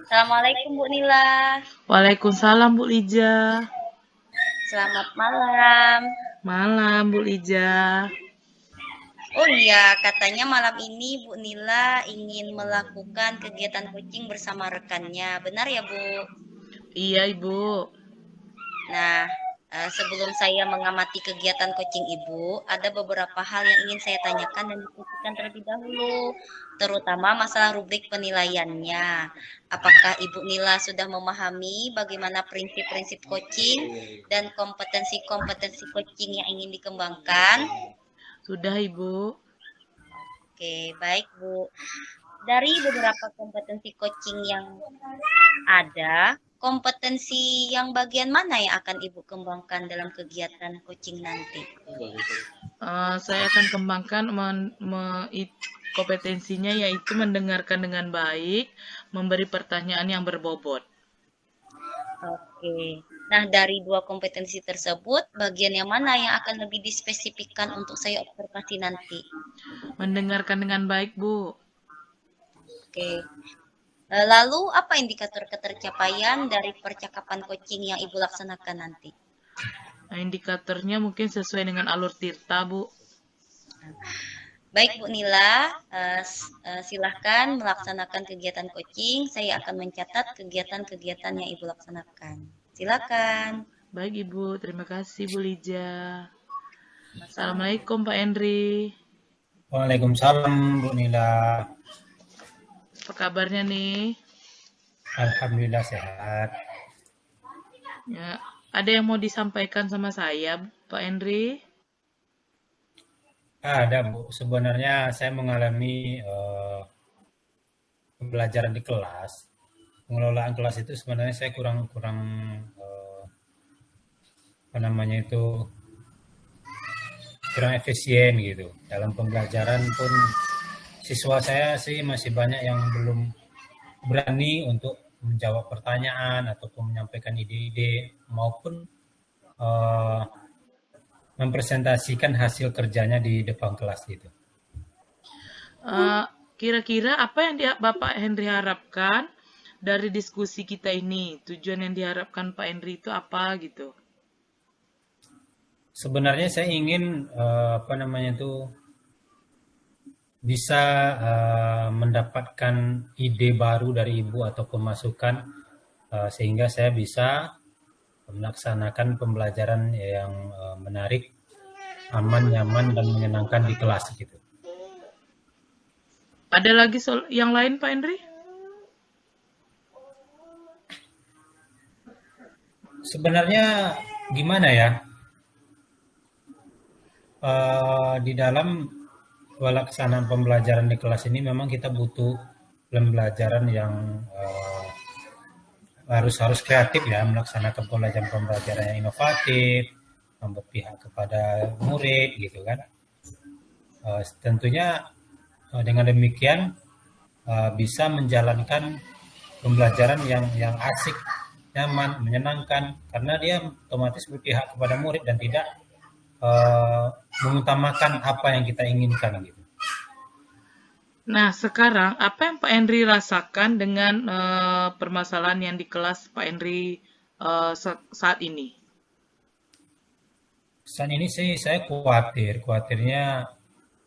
Assalamualaikum Bu Nila. Waalaikumsalam Bu Lija. Selamat malam. Malam Bu Lija. Oh iya, katanya malam ini Bu Nila ingin melakukan kegiatan coaching bersama rekannya. Benar ya, Bu? Iya Ibu. Nah, sebelum saya mengamati kegiatan coaching Ibu, ada beberapa hal yang ingin saya tanyakan dan diskusikan terlebih dahulu, terutama masalah rubrik penilaiannya. Apakah Ibu Nila sudah memahami bagaimana prinsip-prinsip coaching dan kompetensi-kompetensi coaching yang ingin dikembangkan? Sudah Ibu. Oke, baik Bu. Dari beberapa kompetensi coaching yang ada, kompetensi yang bagian mana yang akan Ibu kembangkan dalam kegiatan coaching nanti? Saya akan kembangkan kompetensinya yaitu mendengarkan dengan baik, memberi pertanyaan yang berbobot. Oke. Nah, dari dua kompetensi tersebut, bagian yang mana yang akan lebih dispesifikkan untuk saya observasi nanti? Mendengarkan dengan baik Bu. Oke. Lalu, apa indikator ketercapaian dari percakapan coaching yang Ibu laksanakan nanti? Nah, indikatornya mungkin sesuai dengan alur Tirta Bu. Baik Bu Nila, silahkan melaksanakan kegiatan coaching. Saya akan mencatat kegiatan-kegiatan yang Ibu laksanakan. Silakan. Baik Ibu, terima kasih Bu Lija. Assalamualaikum Pak Henry. Waalaikumsalam Bu Nila. Apa kabarnya nih? Alhamdulillah sehat. Ya, ada yang mau disampaikan sama saya Pak Henry? Ada Bu, sebenarnya saya mengalami pembelajaran di kelas. Pengelolaan kelas itu sebenarnya saya kurang apa namanya itu kurang efisien gitu. Dalam pembelajaran pun siswa saya sih masih banyak yang belum berani untuk menjawab pertanyaan ataupun menyampaikan ide-ide maupun mempresentasikan hasil kerjanya di depan kelas gitu. Kira-kira apa yang Bapak Henry harapkan dari diskusi kita ini? Tujuan yang diharapkan Pak Henry itu apa gitu? Sebenarnya saya ingin apa namanya itu bisa mendapatkan ide baru dari Ibu ataupun masukan sehingga saya bisa melaksanakan pembelajaran yang menarik, aman, nyaman, dan menyenangkan di kelas gitu. Ada lagi yang lain Pak Henry? Sebenarnya gimana ya? Di dalam pelaksanaan pembelajaran di kelas ini memang kita butuh pembelajaran yang harus kreatif ya, melaksanakan pembelajaran yang inovatif, berpihak kepada murid gitu kan. Tentunya dengan demikian bisa menjalankan pembelajaran yang asik, nyaman, menyenangkan karena dia otomatis berpihak kepada murid dan tidak mengutamakan apa yang kita inginkan gitu. Nah, sekarang apa yang Pak Henry rasakan dengan permasalahan yang di kelas Pak Henry saat ini? Saat ini sih saya khawatirnya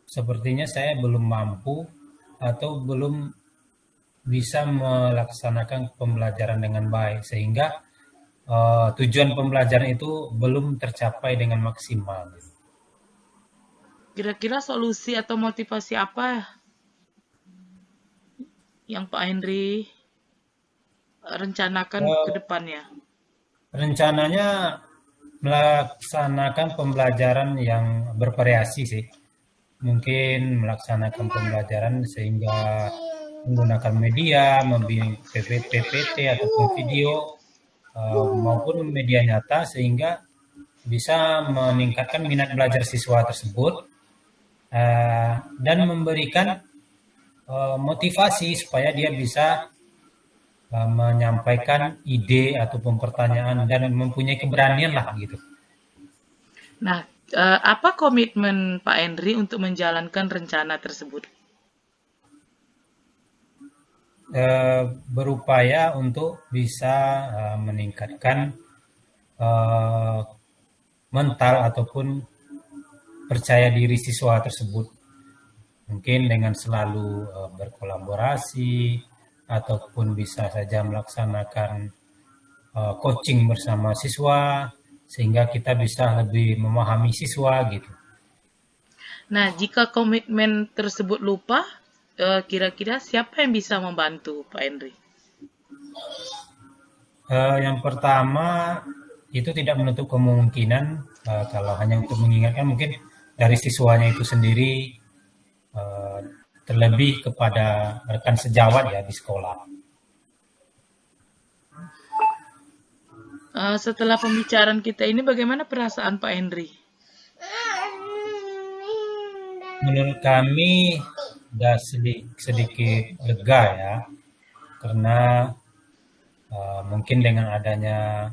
sepertinya saya belum mampu atau belum bisa melaksanakan pembelajaran dengan baik sehingga tujuan pembelajaran itu belum tercapai dengan maksimal. Kira-kira solusi atau motivasi apa yang Pak Henry rencanakan ke depannya? Rencananya melaksanakan pembelajaran yang bervariasi sih. Mungkin melaksanakan pembelajaran sehingga menggunakan media, membimbing PPT ataupun video maupun media nyata sehingga bisa meningkatkan minat belajar siswa tersebut dan memberikan motivasi supaya dia bisa menyampaikan ide ataupun pertanyaan dan mempunyai keberanian lah gitu. Nah, apa komitmen Pak Henry untuk menjalankan rencana tersebut? berupaya untuk bisa meningkatkan eh, mental ataupun percaya diri siswa tersebut. Mungkin dengan selalu berkolaborasi ataupun bisa saja melaksanakan coaching bersama siswa sehingga kita bisa lebih memahami siswa gitu. Nah, jika komitmen tersebut lupa, kira-kira siapa yang bisa membantu, Pak Henry? Yang pertama itu tidak menutup kemungkinan kalau hanya untuk mengingatkan mungkin dari siswanya itu sendiri eh, terlebih kepada rekan sejawat ya di sekolah. Setelah pembicaraan kita ini, bagaimana perasaan Pak Henry? Menurut kami sudah sedikit lega ya karena mungkin dengan adanya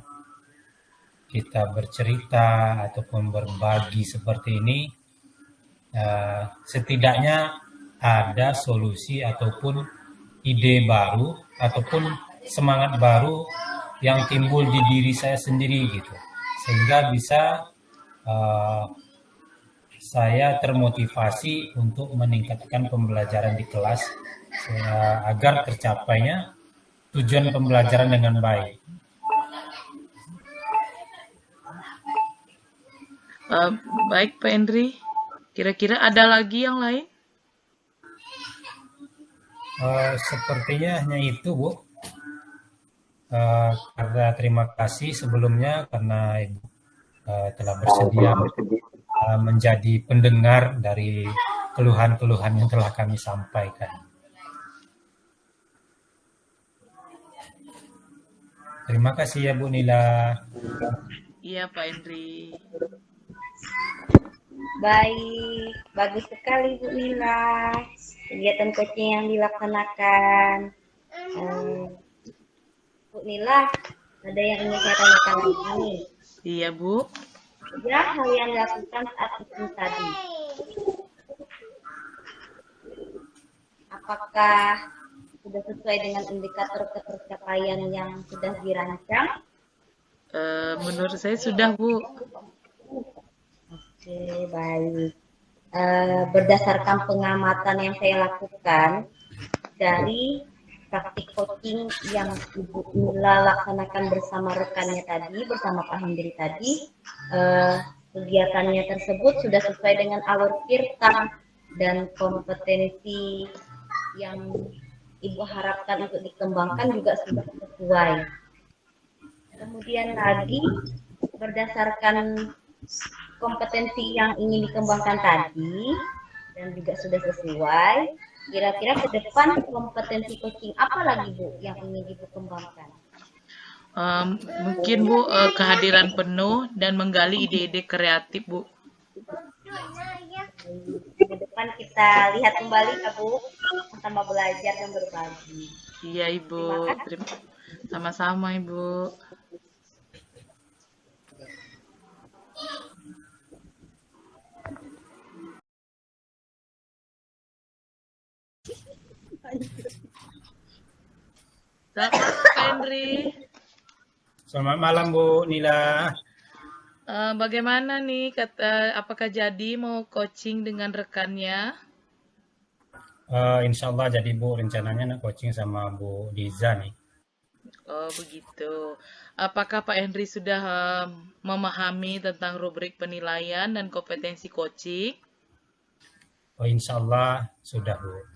kita bercerita ataupun berbagi seperti ini setidaknya ada solusi ataupun ide baru ataupun semangat baru yang timbul di diri saya sendiri gitu sehingga bisa uh, saya termotivasi untuk meningkatkan pembelajaran di kelas agar tercapainya tujuan pembelajaran dengan baik. Uh, Baik, Pak Henry. Kira-kira ada lagi yang lain? Sepertinya hanya itu, Bu. Karena terima kasih sebelumnya karena Ibu telah bersedia menjadi pendengar dari keluhan-keluhan yang telah kami sampaikan. Terima kasih ya Bu Nila. Iya, Pak Henry. Baik, bagus sekali Bu Nila. Kegiatan coaching yang dilaksanakan. Bu Nila, ada yang ingin saya tanyakan lagi nih. Iya, Bu. Ya, hal yang dilakukan saat itu tadi. Apakah sudah sesuai dengan indikator ketercapaian yang sudah dirancang? Menurut saya sudah, Bu. Oke, baik. Berdasarkan pengamatan yang saya lakukan dari praktik coaching yang Ibu Nila laksanakan bersama rekannya tadi, bersama Pak Hendri tadi, kegiatannya tersebut sudah sesuai dengan alur tirta dan kompetensi yang Ibu harapkan untuk dikembangkan juga sudah sesuai. Kemudian lagi, berdasarkan kompetensi yang ingin dikembangkan tadi dan juga sudah sesuai, kira-kira ke depan kompetensi coaching apa lagi Bu yang ingin Ibu kembangkan? Mungkin Bu kehadiran penuh dan menggali ide-ide kreatif, Bu. Ke depan kita lihat kembali ya Bu, sama belajar dan berbagi. Iya Ibu, sama-sama Ibu. Selamat malam Pak Henry. Selamat malam Bu Nila. Bagaimana nih, apakah jadi mau coaching dengan rekannya? Insya Allah jadi Bu, rencananya nak coaching sama Bu Diza nih. Oh begitu. Apakah Pak Henry sudah memahami tentang rubrik penilaian dan kompetensi coaching? Oh, insya Allah sudah Bu.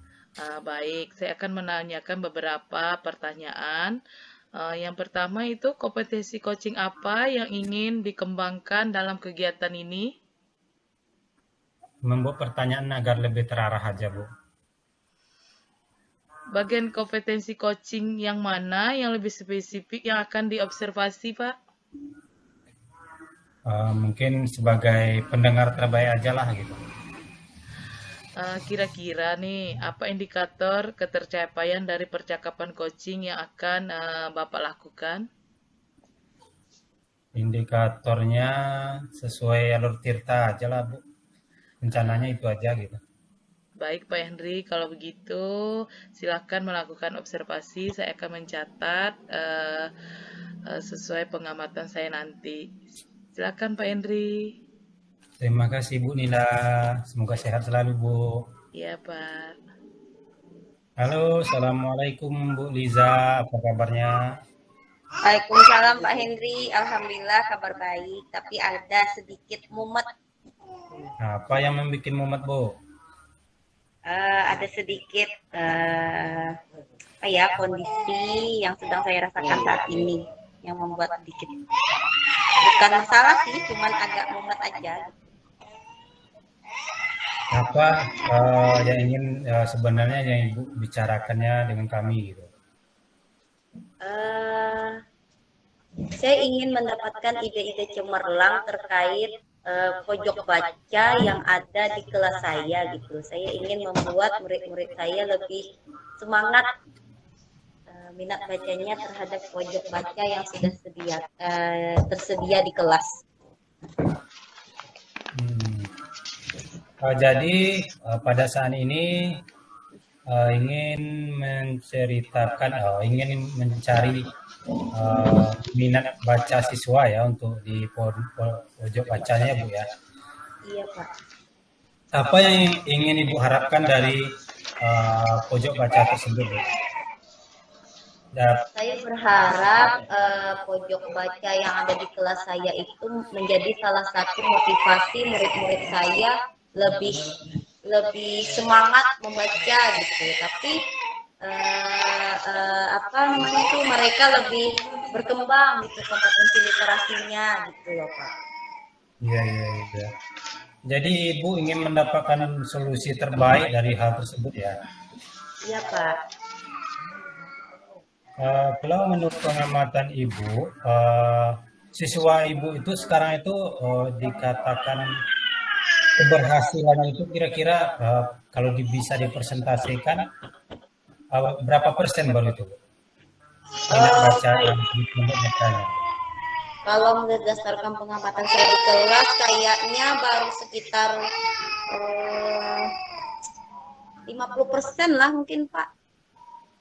Baik, saya akan menanyakan beberapa pertanyaan. Yang pertama itu kompetensi coaching apa yang ingin dikembangkan dalam kegiatan ini? Membuat pertanyaan agar lebih terarah aja Bu. Bagian kompetensi coaching yang mana yang lebih spesifik yang akan diobservasi, Pak? Mungkin sebagai pendengar terbaik aja lah gitu. Kira-kira nih, apa indikator ketercapaian dari percakapan coaching yang akan Bapak lakukan? Indikatornya sesuai alur tirta aja lah Bu. Rencananya itu aja gitu. Baik Pak Henry, kalau begitu silakan melakukan observasi. Saya akan mencatat sesuai pengamatan saya nanti. Silakan Pak Henry. Terima kasih Bu Nila. Semoga sehat selalu Bu. Iya Pak. Halo, Assalamualaikum Bu Liza. Apa kabarnya? Waalaikumsalam Pak Henry, alhamdulillah kabar baik, tapi ada sedikit mumet. Apa yang membuat mumet Bu? Ada sedikit kondisi yang sedang saya rasakan saat ini yang membuat sedikit bukan masalah sih, cuman agak mumet aja. Apa yang ingin sebenarnya yang Ibu bicarakannya dengan kami gitu? Saya ingin mendapatkan ide-ide cemerlang terkait pojok baca yang ada di kelas saya gitu. Saya ingin membuat murid-murid saya lebih semangat minat bacanya terhadap pojok baca yang sudah tersedia di kelas. Jadi pada saat ini ingin menceritakan, ingin mencari minat baca siswa ya untuk di pojok bacanya Bu ya. Iya Pak. Apa yang ingin Ibu harapkan dari pojok baca tersebut Bu? Saya berharap pojok baca yang ada di kelas saya itu menjadi salah satu motivasi murid-murid saya lebih semangat membaca gitu. Tapi mereka lebih berkembang gitu kompetensi literasinya gitu loh Pak. Iya. Jadi Ibu ingin mendapatkan solusi terbaik dari hal tersebut ya? Iya Pak. Kalau menurut pengamatan Ibu, siswa Ibu itu sekarang itu dikatakan keberhasilannya itu kira-kira kalau bisa dipresentasikan berapa persen baru itu minat baca yang bacanya? Kalau berdasarkan pengamatan saya di kelas kayaknya baru sekitar 50% lah mungkin Pak.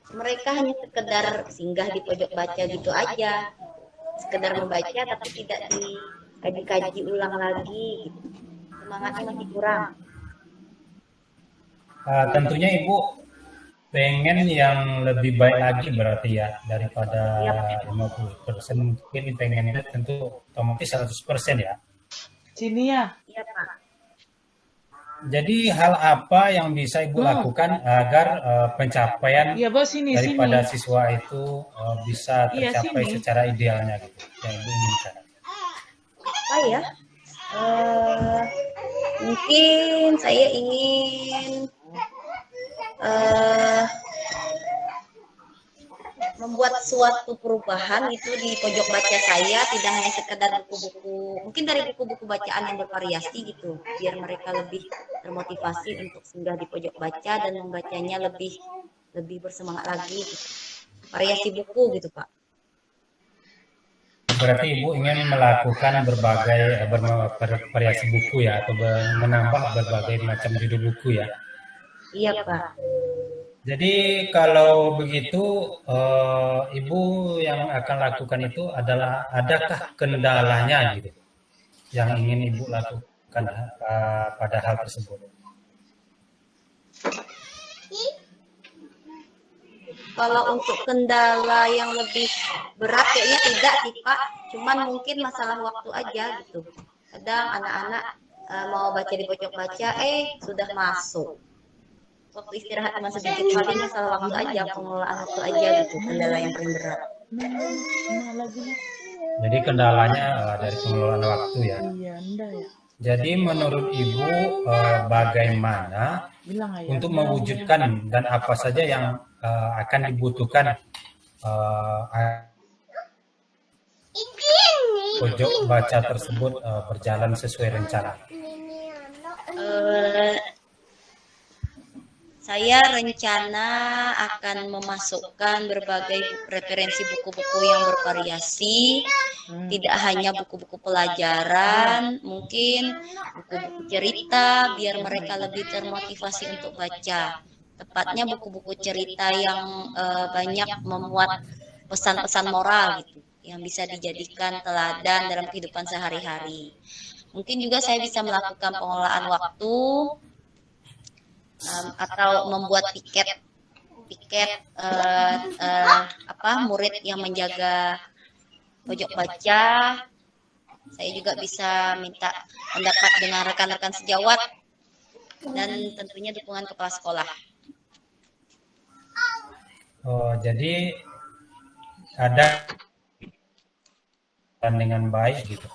Mereka hanya sekedar singgah di pojok baca gitu aja, sekedar membaca tapi tidak dikaji ulang lagi gitu. Semangatnya masih kurang. Tentunya Ibu pengen yang lebih baik lagi berarti ya daripada 50%, mungkin pengennya tentu otomatis 100% ya. Sini ya. Iya Pak. Jadi hal apa yang bisa Ibu lakukan agar pencapaian daripada siswa itu bisa tercapai secara idealnya gitu yang Ibu inginkan? Apa ya? Mungkin saya ingin membuat suatu perubahan itu di pojok baca saya, tidak hanya sekedar buku-buku, mungkin dari buku-buku bacaan yang bervariasi gitu, biar mereka lebih termotivasi untuk singgah di pojok baca dan membacanya lebih bersemangat lagi gitu. Variasi buku gitu Pak. Berarti Ibu ingin melakukan berbagai variasi buku ya, atau menambah berbagai macam judul buku ya? Iya Pak. Jadi kalau begitu Ibu yang akan lakukan itu adalah adakah kendalanya gitu yang ingin Ibu lakukan pada hal tersebut? Kalau untuk kendala yang lebih berat kayaknya tidak sih Pak, cuman mungkin masalah waktu aja gitu. Kadang anak-anak mau baca di pojok baca, sudah masuk. Waktu istirahat cuma sedikit, paling masalah waktu aja, pengelolaan waktu aja gitu, kendala yang paling berat. Jadi kendalanya dari pengelolaan waktu ya. Jadi menurut Ibu bagaimana untuk mewujudkan dan apa saja yang akan dibutuhkan pojok baca tersebut berjalan sesuai rencana? Saya rencana akan memasukkan berbagai referensi buku-buku yang bervariasi, tidak hanya buku-buku pelajaran, mungkin buku-buku cerita biar mereka lebih termotivasi untuk baca. Tepatnya buku-buku cerita yang banyak memuat pesan-pesan moral gitu, yang bisa dijadikan teladan dalam kehidupan sehari-hari. Mungkin juga saya bisa melakukan pengelolaan waktu, atau membuat piket murid yang menjaga pojok baca. Saya juga bisa minta pendapat dengan rekan-rekan sejawat dan tentunya dukungan kepala sekolah. Oh, jadi ada dengan baik gitu.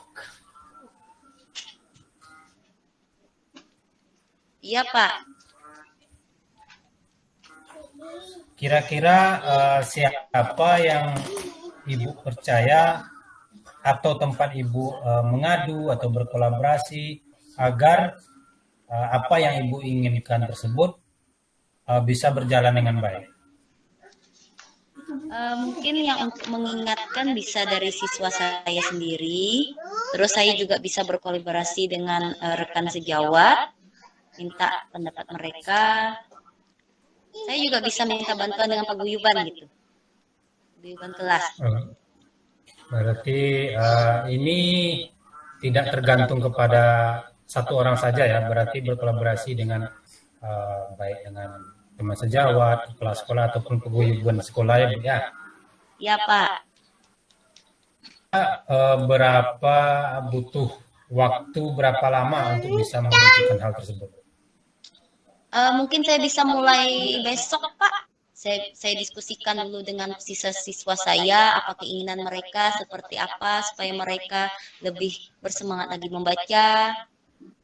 Iya, Pak. Kira-kira siapa yang Ibu percaya atau tempat Ibu mengadu atau berkolaborasi agar apa yang Ibu inginkan tersebut bisa berjalan dengan baik? Mungkin yang untuk mengingatkan bisa dari siswa saya sendiri, terus saya juga bisa berkolaborasi dengan rekan sejawat, minta pendapat mereka. Saya juga bisa minta bantuan dengan paguyuban gitu, paguyuban kelas. Berarti ini tidak tergantung kepada satu orang saja ya, berarti berkolaborasi dengan baik dengan teman sejawat, kepala sekolah ataupun paguyuban sekolah ya, Bu ya. Ya, Pak. Berapa butuh waktu berapa lama untuk bisa mengerjakan hal tersebut? Mungkin saya bisa mulai besok, Pak. Saya diskusikan dulu dengan siswa saya, apa keinginan mereka, seperti apa, supaya mereka lebih bersemangat lagi membaca,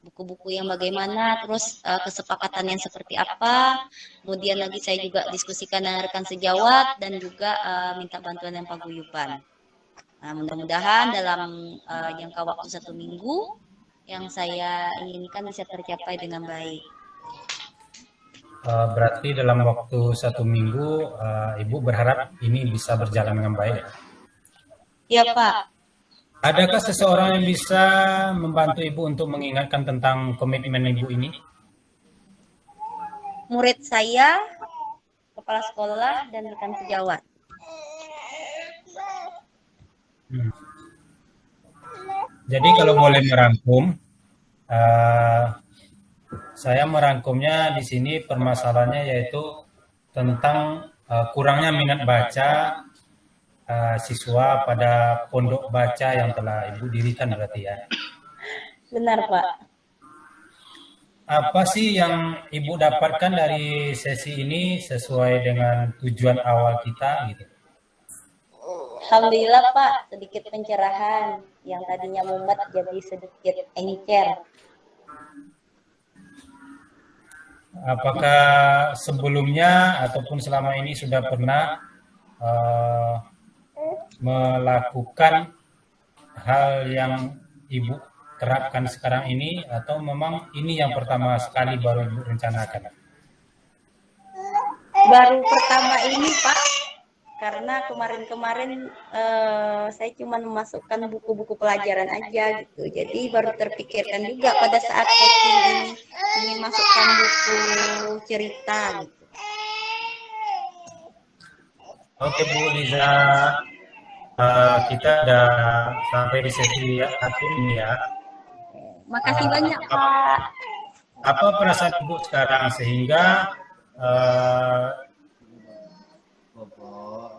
buku-buku yang bagaimana, terus kesepakatan yang seperti apa. Kemudian lagi saya juga diskusikan dengan rekan sejawat, dan juga minta bantuan yang paguyuban. Nah, mudah-mudahan dalam jangka waktu 1 minggu, yang saya inginkan bisa tercapai dengan baik. Berarti dalam waktu 1 minggu, Ibu berharap ini bisa berjalan dengan baik? Ya, Pak. Adakah seseorang yang bisa membantu Ibu untuk mengingatkan tentang komitmen Ibu ini? Murid saya, kepala sekolah, dan rekan sejawat. Jadi kalau boleh merangkum, saya merangkumnya di sini permasalahannya yaitu tentang kurangnya minat baca siswa pada pondok baca yang telah Ibu dirikan berarti ya. Benar, Pak. Apa sih yang Ibu dapatkan dari sesi ini sesuai dengan tujuan awal kita gitu? Alhamdulillah, Pak, sedikit pencerahan. Yang tadinya mumet jadi sedikit encer. Apakah sebelumnya ataupun selama ini sudah pernah melakukan hal yang Ibu terapkan sekarang ini, atau memang ini yang pertama sekali baru Ibu rencanakan? Baru pertama ini, Pak, karena kemarin-kemarin saya cuma memasukkan buku-buku pelajaran aja gitu. Jadi baru terpikirkan juga pada saat coaching ini ingin masukkan buku cerita gitu. Oke Bu Liza, kita udah sampai di sesi akhir ini ya. Makasih banyak, Pak. Apa perasaan Ibu sekarang sehingga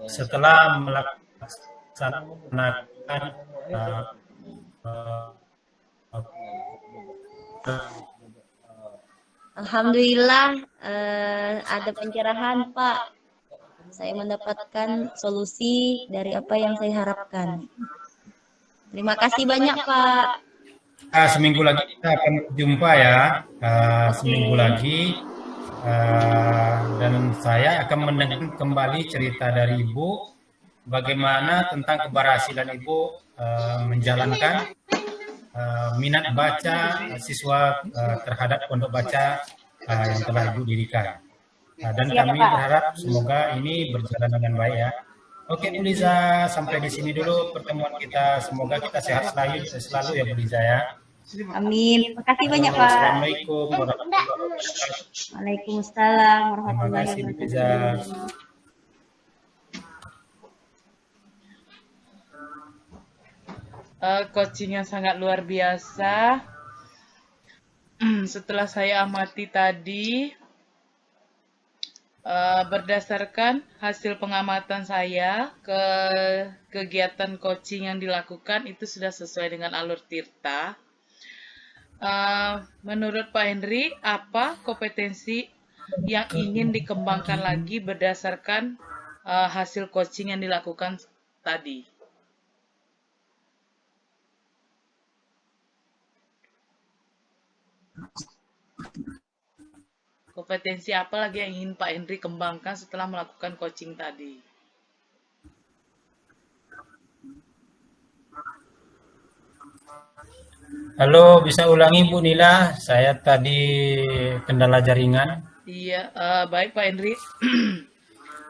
setelah melaksanakan Alhamdulillah ada pencerahan, Pak. Saya mendapatkan solusi dari apa yang saya harapkan. Terima kasih banyak, Pak. seminggu lagi kita akan jumpa ya, seminggu lagi, dan saya akan mendengar kembali cerita dari Ibu bagaimana tentang keberhasilan Ibu menjalankan minat baca siswa terhadap pondok baca yang telah Ibu dirikan. Dan Siap, kami Pak. berharap semoga ini berjalan dengan baik ya. Oke Bu Liza, sampai di sini dulu pertemuan kita. Semoga kita sehat selalu ya Bu Liza ya. Amin. Terima kasih banyak, Pak. Assalamualaikum warahmatullahi wabarakatuh. Waalaikumsalam Terima warahmatullahi kasih Bu Liza. wabarakatuh. Coaching yang sangat luar biasa. Setelah saya amati tadi, berdasarkan hasil pengamatan saya ke kegiatan coaching yang dilakukan itu sudah sesuai dengan alur Tirta. Menurut Pak Henry, apa kompetensi yang ingin dikembangkan lagi berdasarkan hasil coaching yang dilakukan tadi? Kompetensi apa lagi yang ingin Pak Henry kembangkan setelah melakukan coaching tadi? Halo, bisa ulangi Bu Nila? Saya tadi kendala jaringan. Iya, baik Pak Henry.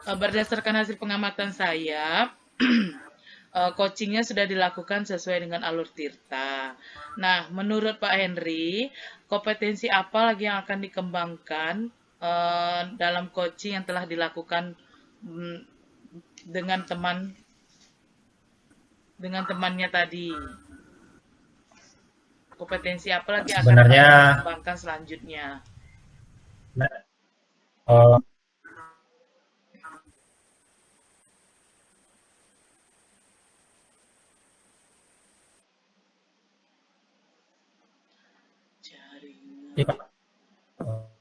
Berdasarkan hasil pengamatan saya, coachingnya sudah dilakukan sesuai dengan alur Tirta. Nah, menurut Pak Henry, kompetensi apa lagi yang akan dikembangkan dalam coaching yang telah dilakukan dengan temannya tadi? Kompetensi apa lagi yang akan dikembangkan selanjutnya?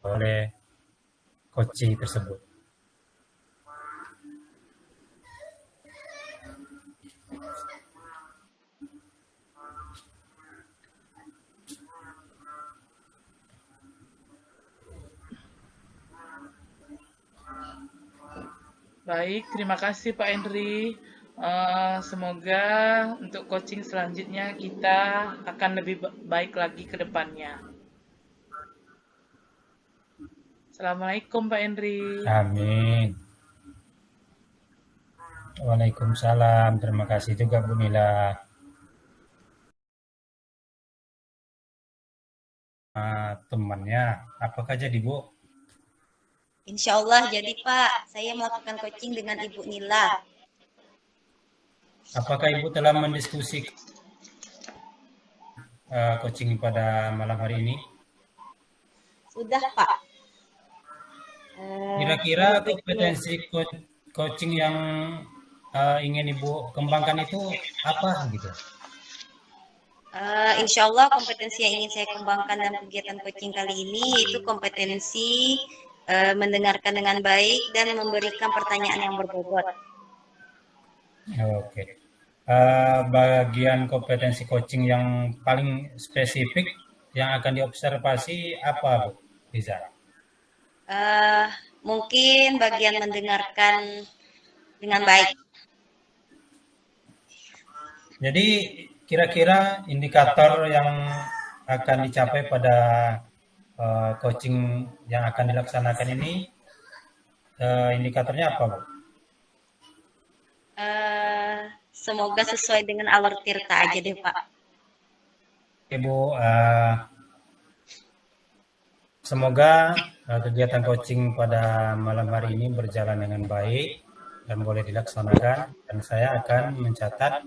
Oleh coaching tersebut. Baik, terima kasih Pak Henry. Semoga untuk coaching selanjutnya kita akan lebih baik lagi ke depannya. Assalamualaikum Pak Henry. Amin. Waalaikumsalam. Terima kasih juga Bu Nila. Temannya, apakah jadi Bu? Insya Allah jadi Pak. Saya melakukan coaching dengan Ibu Nila. Apakah Ibu telah mendiskusikan coaching pada malam hari ini? Sudah Pak. Kira-kira kompetensi coaching yang ingin Ibu kembangkan itu apa gitu? Insya Allah kompetensi yang ingin saya kembangkan dalam kegiatan coaching kali ini yaitu kompetensi mendengarkan dengan baik dan memberikan pertanyaan yang berbobot. Oke. Bagian kompetensi coaching yang paling spesifik yang akan diobservasi apa, Bu Liza? Mungkin bagian mendengarkan dengan baik. Jadi kira-kira indikator yang akan dicapai pada coaching yang akan dilaksanakan ini indikatornya apa, Bu? Semoga sesuai dengan alur Tirta aja deh Pak. Ibu, semoga kegiatan coaching pada malam hari ini berjalan dengan baik dan boleh dilaksanakan. Dan saya akan mencatat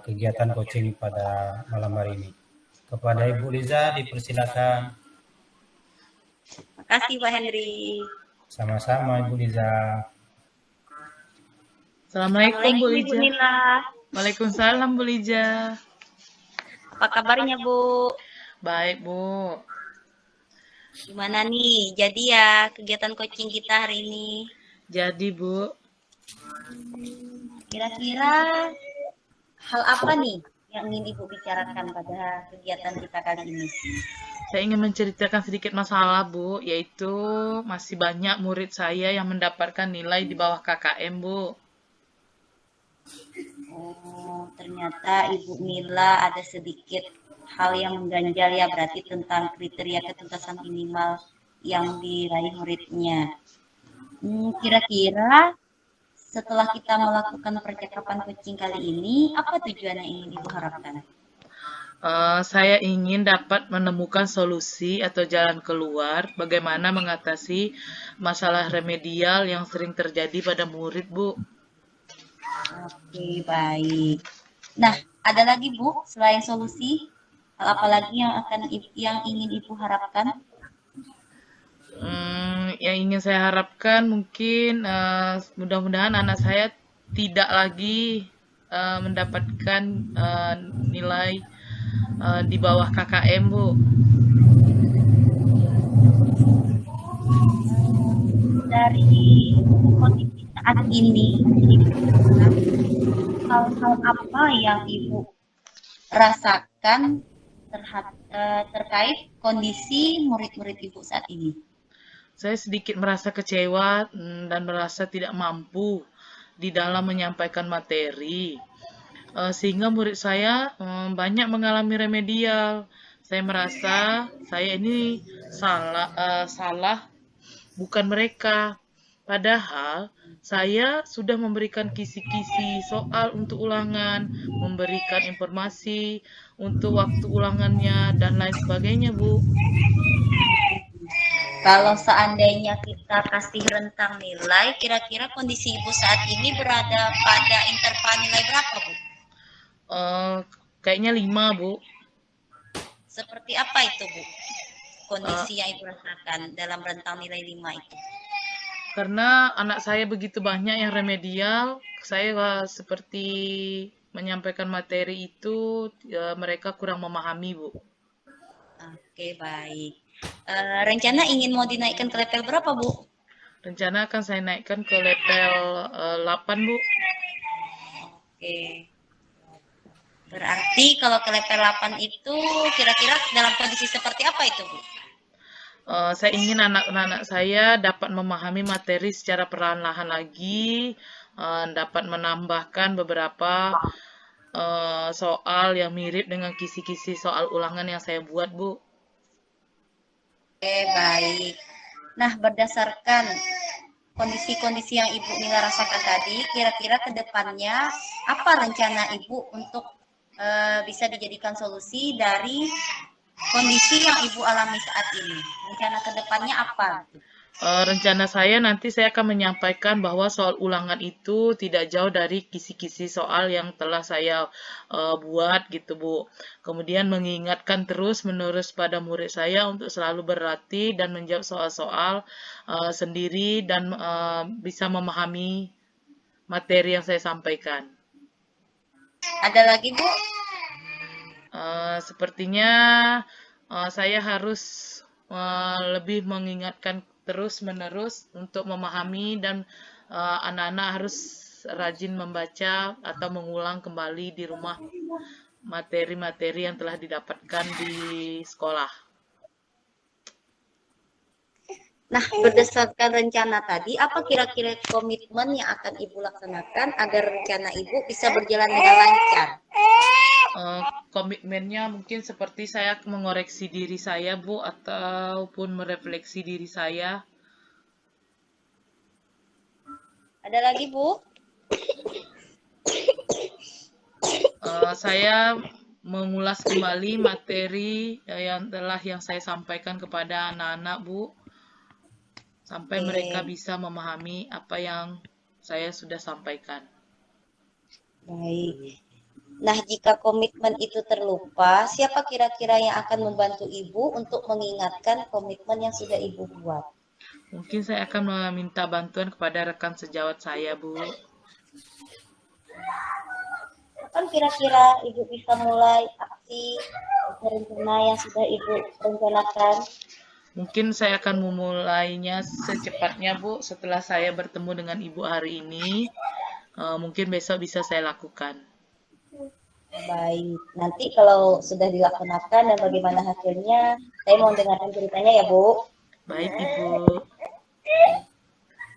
kegiatan coaching pada malam hari ini. Kepada Ibu Liza dipersilakan. Terima kasih Pak Henry. Sama-sama Ibu Liza. Assalamualaikum Bu Ibu Liza. Nila. Waalaikumsalam Bu Liza. Apa kabarnya Bu? Baik Bu. Gimana nih? Jadi ya kegiatan coaching kita hari ini. Jadi Bu. Kira-kira hal apa nih yang ingin Ibu bicarakan pada kegiatan kita kali ini? Saya ingin menceritakan sedikit masalah Bu, yaitu masih banyak murid saya yang mendapatkan nilai di bawah KKM Bu. Oh, ternyata Ibu Nila ada sedikit hal yang mengganjal ya berarti tentang kriteria ketuntasan minimal yang diraih muridnya. Kira-kira setelah kita melakukan percakapan coaching kali ini, apa tujuan yang ingin Ibu harapkan? Saya ingin dapat menemukan solusi atau jalan keluar bagaimana mengatasi masalah remedial yang sering terjadi pada murid, Bu. Oke, baik. Nah, ada lagi Bu, selain solusi, hal apa lagi yang ingin Ibu harapkan? Yang ingin saya harapkan mungkin mudah-mudahan anak saya tidak lagi mendapatkan nilai di bawah KKM, Bu. Dari kondisi saat ini, hal-hal apa yang Ibu rasakan terkait kondisi murid-murid Ibu saat ini? Saya sedikit merasa kecewa dan merasa tidak mampu di dalam menyampaikan materi. Sehingga murid saya banyak mengalami remedial. Saya merasa saya ini salah bukan mereka. Padahal saya sudah memberikan kisi-kisi soal untuk ulangan, memberikan informasi untuk waktu ulangannya dan lain sebagainya, Bu. Kalau seandainya kita kasih rentang nilai, kira-kira kondisi Ibu saat ini berada pada interval nilai berapa, Bu? Kayaknya 5, Bu. Seperti apa itu, Bu? Kondisi yang Ibu rasakan dalam rentang nilai 5 itu? Karena anak saya begitu banyak yang remedial, saya seperti menyampaikan materi itu, mereka kurang memahami, Bu. Oke, baik. Rencana ingin mau dinaikkan ke level berapa, Bu? Rencana akan saya naikkan ke level 8, Bu. Oke. Berarti kalau ke level 8 itu kira-kira dalam kondisi seperti apa itu, Bu? Saya ingin anak-anak saya dapat memahami materi secara perlahan-lahan lagi, dapat menambahkan beberapa soal yang mirip dengan kisi-kisi soal ulangan yang saya buat, Bu. Oke, baik. Nah, berdasarkan kondisi-kondisi yang Ibu Nila rasakan tadi, kira-kira ke depannya apa rencana Ibu untuk bisa dijadikan solusi dari kondisi yang Ibu alami saat ini? Rencana ke depannya apa? Rencana saya nanti saya akan menyampaikan bahwa soal ulangan itu tidak jauh dari kisi-kisi soal yang telah saya buat gitu, Bu. Kemudian mengingatkan terus-menerus pada murid saya untuk selalu berlatih dan menjawab soal-soal sendiri dan bisa memahami materi yang saya sampaikan. Ada lagi, Bu? Sepertinya saya harus lebih mengingatkan terus-menerus untuk memahami dan anak-anak harus rajin membaca atau mengulang kembali di rumah materi-materi yang telah didapatkan di sekolah. Nah, berdasarkan rencana tadi, apa kira-kira komitmen yang akan Ibu laksanakan agar rencana Ibu bisa berjalan dengan lancar? Komitmennya mungkin seperti saya mengoreksi diri saya, Bu, ataupun merefleksi diri saya. Ada lagi, Bu? Saya mengulas kembali materi yang saya sampaikan kepada anak-anak, Bu, sampai mereka bisa memahami apa yang saya sudah sampaikan. Baik. Nah, jika komitmen itu terlupa, siapa kira-kira yang akan membantu Ibu untuk mengingatkan komitmen yang sudah Ibu buat? Mungkin saya akan meminta bantuan kepada rekan sejawat saya, Bu. Kapan kira-kira Ibu bisa mulai aksi rencana yang sudah Ibu rencanakan? Mungkin saya akan memulainya secepatnya, Bu, setelah saya bertemu dengan Ibu hari ini. Mungkin besok bisa saya lakukan. Baik, nanti kalau sudah dilaksanakan dan bagaimana hasilnya, saya mau dengarkan ceritanya ya, Bu. Baik, Ibu.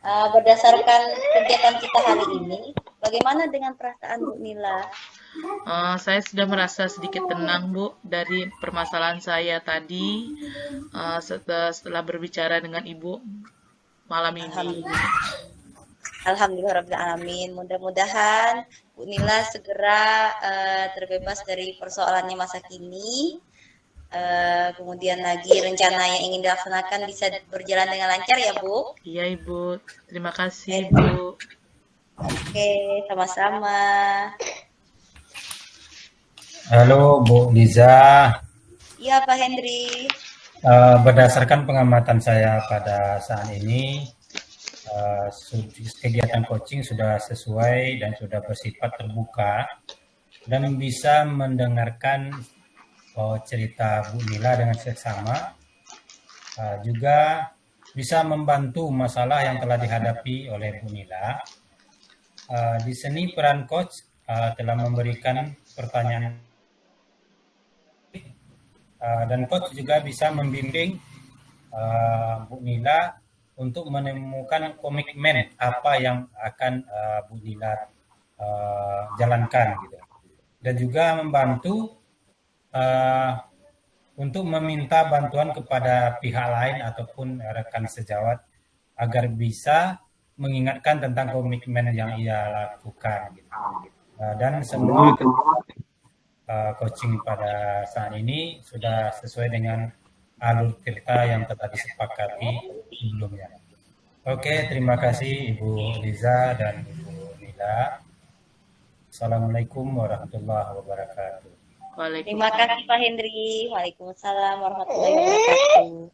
Berdasarkan kegiatan kita hari ini, bagaimana dengan perasaan Bu Nila? Saya sudah merasa sedikit tenang, Bu, dari permasalahan saya tadi setelah berbicara dengan Ibu malam ini. Alhamdulillah. Alhamdulillah alamin. Mudah-mudahan Bu Nila segera terbebas dari persoalannya masa kini. Kemudian lagi rencana yang ingin dilaksanakan bisa berjalan dengan lancar ya Bu. Iya Ibu, terima kasih Bu. Oke, sama-sama. Halo Bu Liza. Iya Pak Hendri. Berdasarkan pengamatan saya pada saat ini, kegiatan coaching sudah sesuai dan sudah bersifat terbuka dan bisa mendengarkan cerita Bu Nila dengan seksama, juga bisa membantu masalah yang telah dihadapi oleh Bu Nila. Di sini peran coach telah memberikan pertanyaan dan coach juga bisa membimbing Bu Nila untuk menemukan komitmen apa yang akan Bu Nila jalankan gitu. Dan juga membantu untuk meminta bantuan kepada pihak lain ataupun rekan sejawat agar bisa mengingatkan tentang komitmen yang ia lakukan gitu. Dan semua coaching pada saat ini sudah sesuai dengan alur cerita yang telah disepakati sebelumnya. Oke, terima kasih Ibu Liza dan Ibu Nila. Assalamualaikum warahmatullahi wabarakatuh. Terima kasih Pak Hendri. Waalaikumsalam warahmatullahi wabarakatuh.